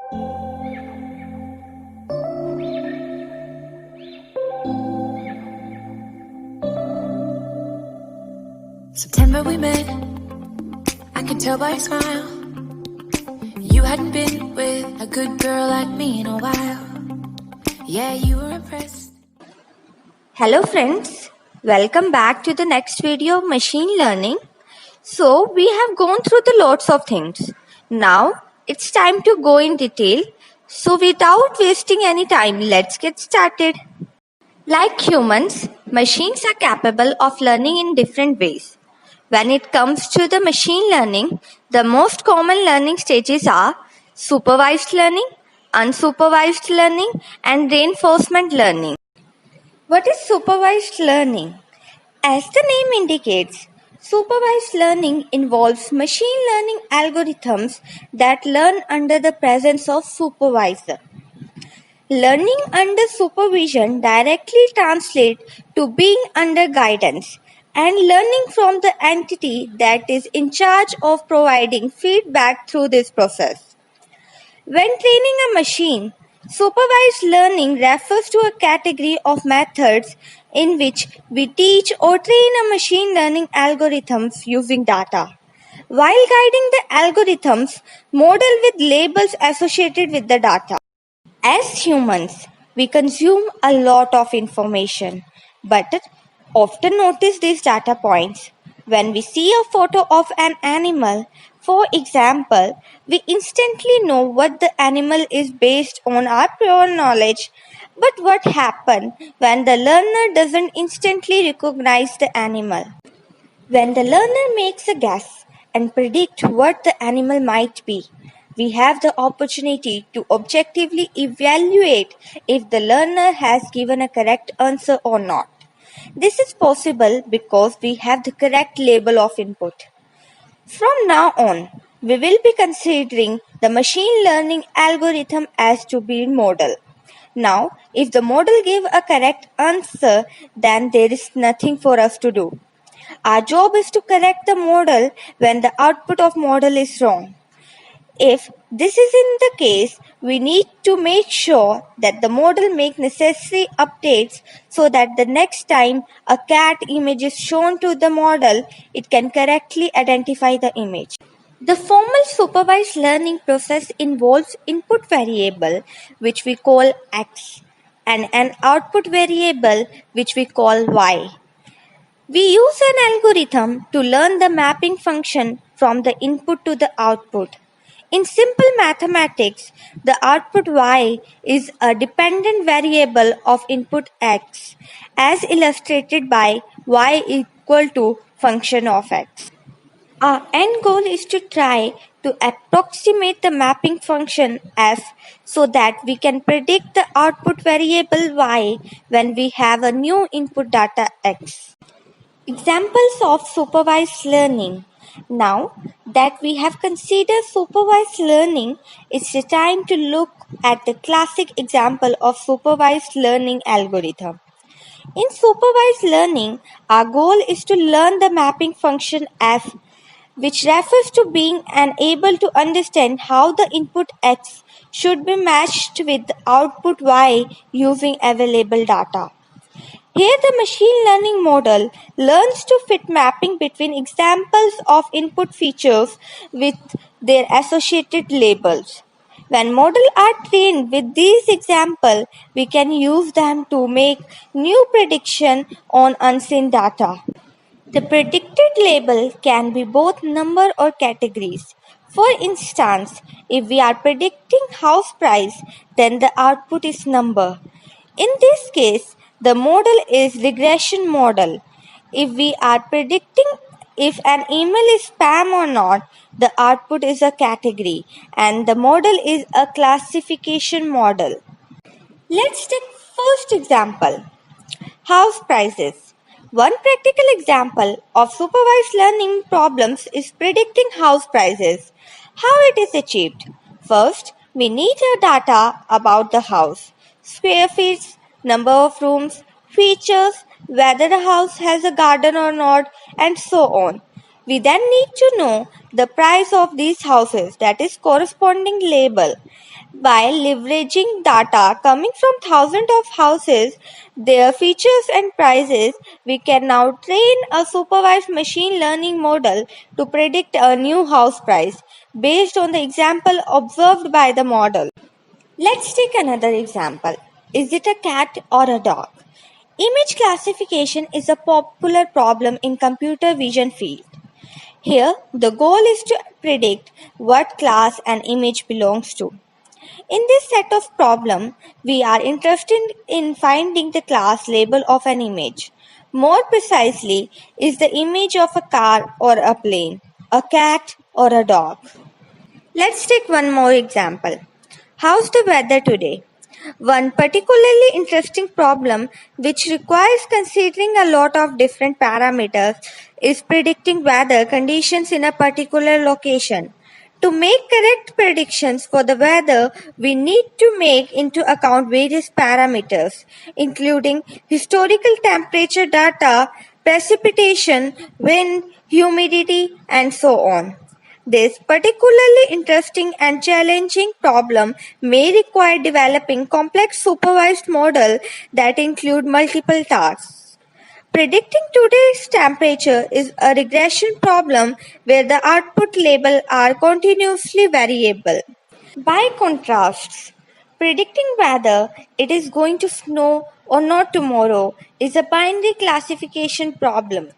September we met, I could tell by your smile. You hadn't been with a good girl like me in a while. Yeah, you were impressed. Hello friends, welcome back to the next video of machine learning. So we have gone through the lots of things. Now it's time to go in detail. So without wasting any time, let's get started. Like humans, machines are capable of learning in different ways. When it comes to the machine learning, the most common learning stages are supervised learning, unsupervised learning, and reinforcement learning. What is supervised learning? As the name indicates, supervised learning involves machine learning algorithms that learn under the presence of supervisor. Learning under supervision directly translates to being under guidance and learning from the entity that is in charge of providing feedback through this process. When training a machine, supervised learning refers to a category of methods in which we teach or train a machine learning algorithms using data. While guiding the algorithms, model with labels associated with the data. As humans, we consume a lot of information, but often notice these data points. When we see a photo of an animal, for example, we instantly know what the animal is based on our prior knowledge. But what happens when the learner doesn't instantly recognize the animal? When the learner makes a guess and predicts what the animal might be, we have the opportunity to objectively evaluate if the learner has given a correct answer or not. This is possible because we have the correct label of input. From now on, we will be considering the machine learning algorithm as to be model. Now, if the model gave a correct answer, then there is nothing for us to do. Our job is to correct the model when the output of model is wrong. If this isn't the case, we need to make sure that the model makes necessary updates so that the next time a cat image is shown to the model, it can correctly identify the image. The formal supervised learning process involves input variable, which we call x, and an output variable, which we call y. We use an algorithm to learn the mapping function from the input to the output. In simple mathematics, the output y is a dependent variable of input x, as illustrated by y equal to function of x. Our end goal is to try to approximate the mapping function f so that we can predict the output variable y when we have a new input data x. Examples of supervised learning. Now that we have considered supervised learning, it's the time to look at the classic example of supervised learning algorithm. In supervised learning, our goal is to learn the mapping function f, which refers to being able to understand how the input x should be matched with the output y using available data. Here the machine learning model learns to fit mapping between examples of input features with their associated labels. When models are trained with these examples, we can use them to make new prediction on unseen data. The predicted label can be both number or categories. For instance, if we are predicting house price, then the output is number. In this case, the model is regression model. If we are predicting if an email is spam or not, the output is a category and the model is a classification model. Let's take first example, house prices. One practical example of supervised learning problems is predicting house prices. How it is achieved? First, we need a data about the house, square feet, number of rooms, features, whether the house has a garden or not, and so on. We then need to know the price of these houses, that is corresponding label. By leveraging data coming from thousands of houses, their features and prices, we can now train a supervised machine learning model to predict a new house price based on the example observed by the model. Let's take another example. Is it a cat or a dog? Image classification is a popular problem in computer vision field. Here, the goal is to predict what class an image belongs to. In this set of problem, we are interested in finding the class label of an image. More precisely, is the image of a car or a plane, a cat or a dog? Let's take one more example. How's the weather today? One particularly interesting problem which requires considering a lot of different parameters is predicting weather conditions in a particular location. To make correct predictions for the weather, we need to make into account various parameters, including historical temperature data, precipitation, wind, humidity, and so on. This particularly interesting and challenging problem may require developing complex supervised models that include multiple tasks. Predicting today's temperature is a regression problem where the output labels are continuously variable. By contrast, predicting whether it is going to snow or not tomorrow is a binary classification problem.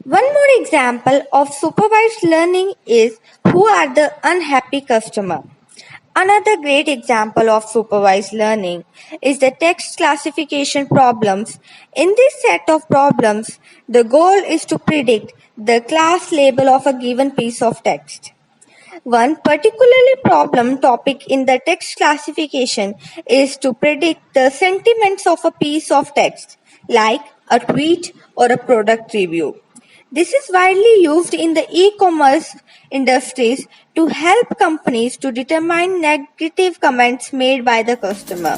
One more example of supervised learning is who are the unhappy customer. Another great example of supervised learning is the text classification problems. In this set of problems, the goal is to predict the class label of a given piece of text. One particularly problem topic in the text classification is to predict the sentiments of a piece of text, like a tweet or a product review. This is widely used in the e-commerce industries to help companies to determine negative comments made by the customer.